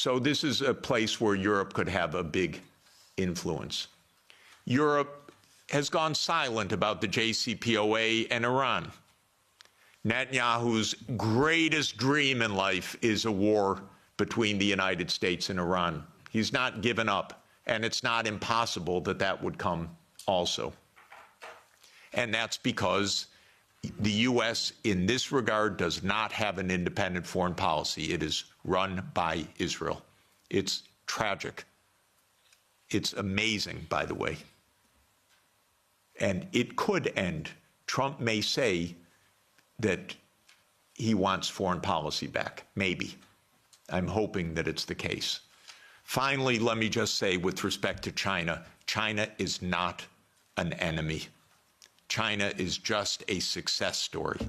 So this is a place where Europe could have a big influence. Europe has gone silent about the JCPOA and Iran. Netanyahu's greatest dream in life is a war between the United States and Iran. He's not given up, and it's not impossible that that would come also. And that's because the U.S. in this regard does not have an independent foreign policy. It is run by Israel. It's tragic. It's amazing, by the way. And it could end. Trump may say that he wants foreign policy back. Maybe. I'm hoping that it's the case. Finally, let me just say with respect to China, China is not an enemy. China is just a success story.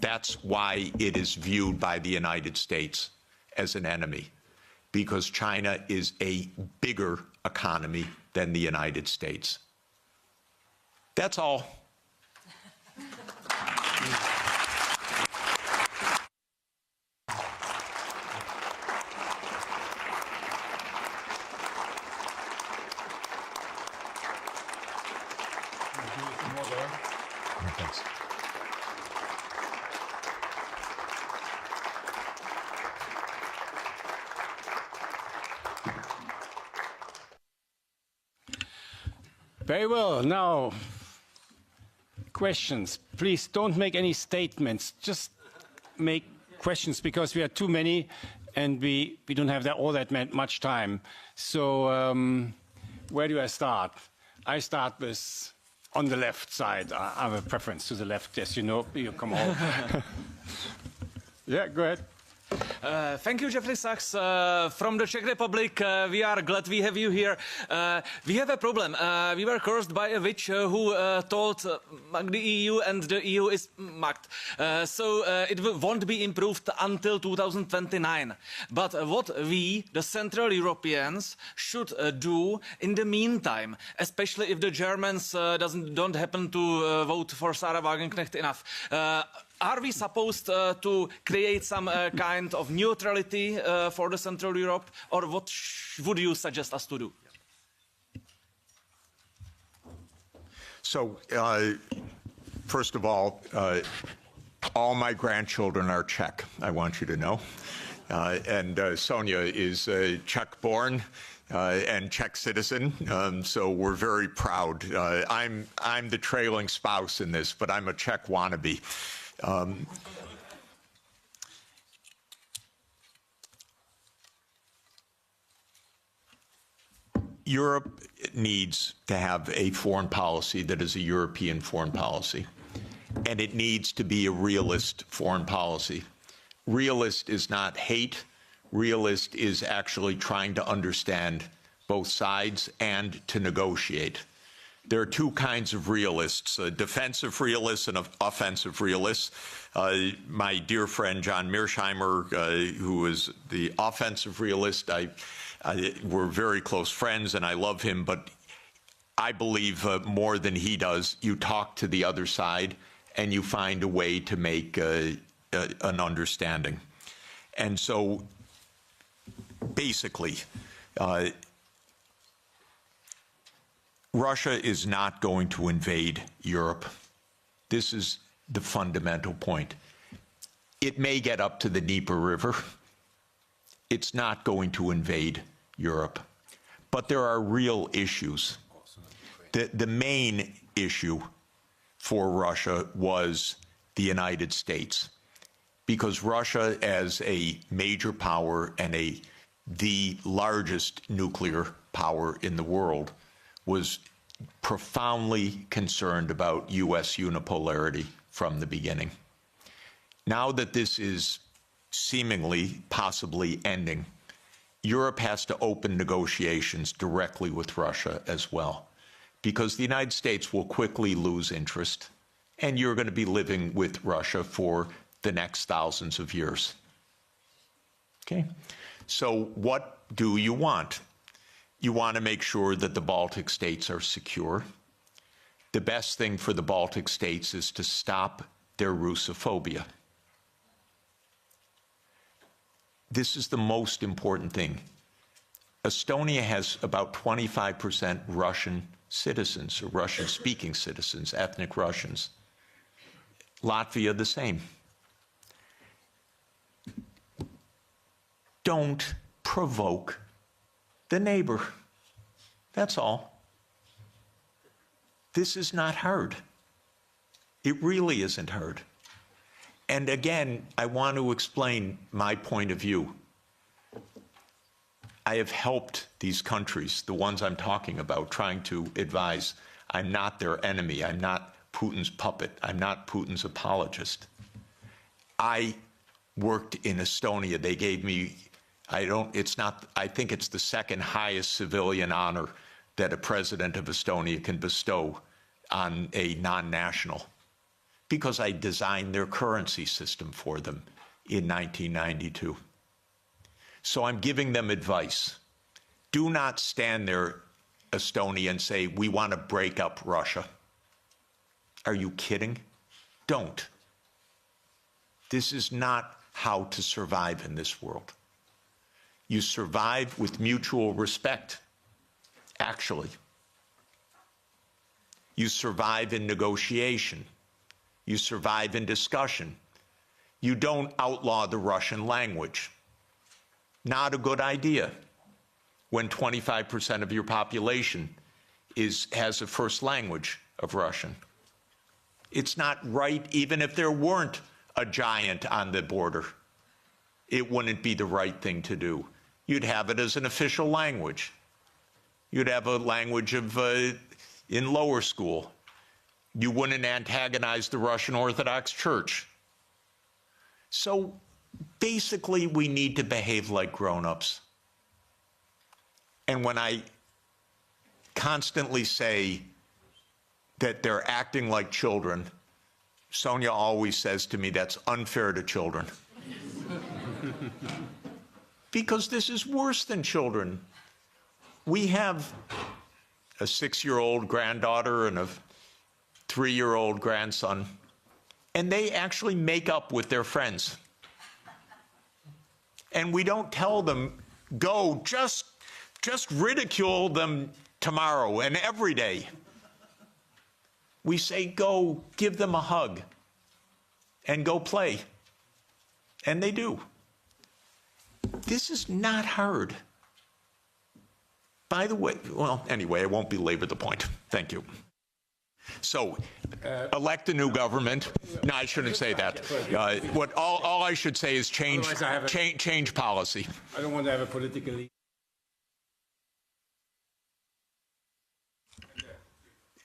That's why it is viewed by the United States as an enemy, because China is a bigger economy than the United States. That's all. Thanks. Very well. Now, questions. Please don't make any statements. Just make questions, because we are too many and we don't have all that much time. So where do I start? I start with on the left side. I have a preference to the left, as you know. You come on. Yeah, go ahead. Thank you, Jeffrey Sachs. From the Czech Republic, we are glad we have you here. We have a problem. We were cursed by a witch who told the EU, and the EU is mugged. So it won't be improved until 2029. But what we, the Central Europeans, should do in the meantime, especially if the Germans don't happen to vote for Sarah Wagenknecht enough, are we supposed to create some kind of neutrality for the Central Europe, or what would you suggest us to do? So, first of all my grandchildren are Czech, I want you to know. And Sonia is Czech-born and Czech citizen, so we're very proud. I'm the trailing spouse in this, but I'm a Czech wannabe. Europe needs to have a foreign policy that is a European foreign policy, and it needs to be a realist foreign policy. Realist is not hate. Realist is actually trying to understand both sides and to negotiate. There are two kinds of realists, defensive realists and offensive realists. My dear friend John Mearsheimer, who is the offensive realist, we're very close friends and I love him, but I believe more than he does, you talk to the other side and you find a way to make an understanding. And so basically, Russia is not going to invade Europe. This is the fundamental point. It may get up to the Dnieper River. It's not going to invade Europe. But there are real issues. The main issue for Russia was the United States, because Russia, as a major power and the largest nuclear power in the world, was profoundly concerned about U.S. unipolarity from the beginning. Now that this is seemingly, possibly ending, Europe has to open negotiations directly with Russia as well, because the United States will quickly lose interest, and you're going to be living with Russia for the next thousands of years. Okay? So what do you want? You want to make sure that the Baltic states are secure. The best thing for the Baltic states is to stop their Russophobia. this is the most important thing. Estonia has about 25% Russian citizens, or Russian-speaking citizens, ethnic Russians. Latvia, the same. Don't provoke the neighbor. That's all. This is not hard. It really isn't hard. And again, I want to explain my point of view. I have helped these countries, the ones I'm talking about, trying to advise. I'm not their enemy. I'm not Putin's puppet. I'm not Putin's apologist. I worked in Estonia. They gave me, I think it's the second highest civilian honor that a president of Estonia can bestow on a non-national, because I designed their currency system for them in 1992. So I'm giving them advice. Do not stand there, Estonia, and say, we want to break up Russia. Are you kidding? Don't. This is not how to survive in this world. You survive with mutual respect, actually. You survive in negotiation. You survive in discussion. You don't outlaw the Russian language. Not a good idea when 25% of your population has a first language of Russian. It's not right, even if there weren't a giant on the border. It wouldn't be the right thing to do. You'd have it as an official language. You'd have a language of in lower school. You wouldn't antagonize the Russian Orthodox Church. So basically, we need to behave like grown-ups. And when I constantly say that they're acting like children, Sonia always says to me, that's unfair to children. Because this is worse than children. We have a 6-year-old granddaughter and a 3-year-old grandson, and they actually make up with their friends. And we don't tell them, go, just ridicule them tomorrow and every day. We say, go, give them a hug, and go play. And they do. This is not hard. By the way, well, anyway, I won't belabor the point. Thank you. So, elect a new government. No, I shouldn't say that. All I should say is change policy. I don't want to have a political.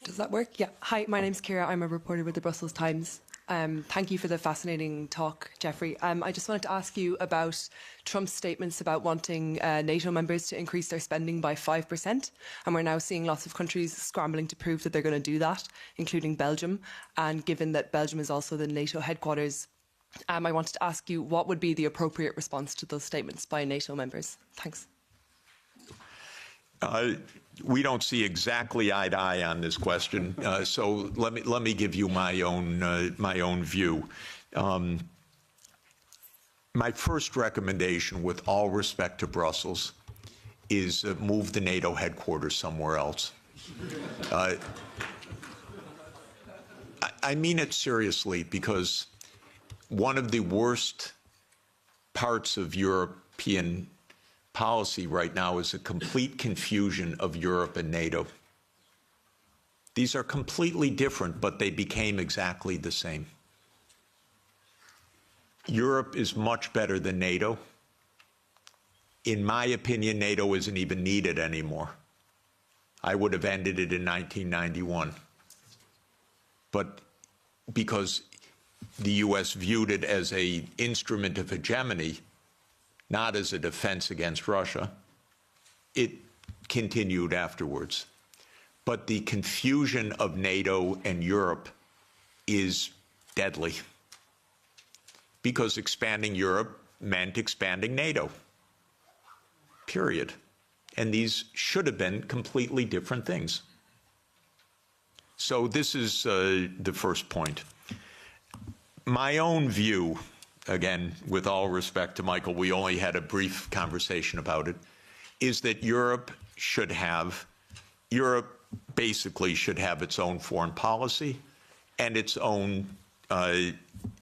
Does that work? Yeah. Hi, my name's Kira. I'm a reporter with the Brussels Times. Thank you for the fascinating talk, Jeffrey. I just wanted to ask you about Trump's statements about wanting NATO members to increase their spending by 5%. And we're now seeing lots of countries scrambling to prove that they're going to do that, including Belgium. And given that Belgium is also the NATO headquarters, I wanted to ask you what would be the appropriate response to those statements by NATO members? Thanks. We don't see exactly eye to eye on this question, so let me give you my own view. My first recommendation, with all respect to Brussels, is move the NATO headquarters somewhere else. I mean it seriously, because one of the worst parts of European policy right now is a complete confusion of Europe and NATO. These are completely different, but they became exactly the same. Europe is much better than NATO. In my opinion, NATO isn't even needed anymore. I would have ended it in 1991. But because the US viewed it as an instrument of hegemony, not as a defense against Russia, it continued afterwards. But the confusion of NATO and Europe is deadly, because expanding Europe meant expanding NATO, period. And these should have been completely different things. So this is the first point. My own view, again, with all respect to Michael, we only had a brief conversation about it, is that Europe basically should have its own foreign policy and its own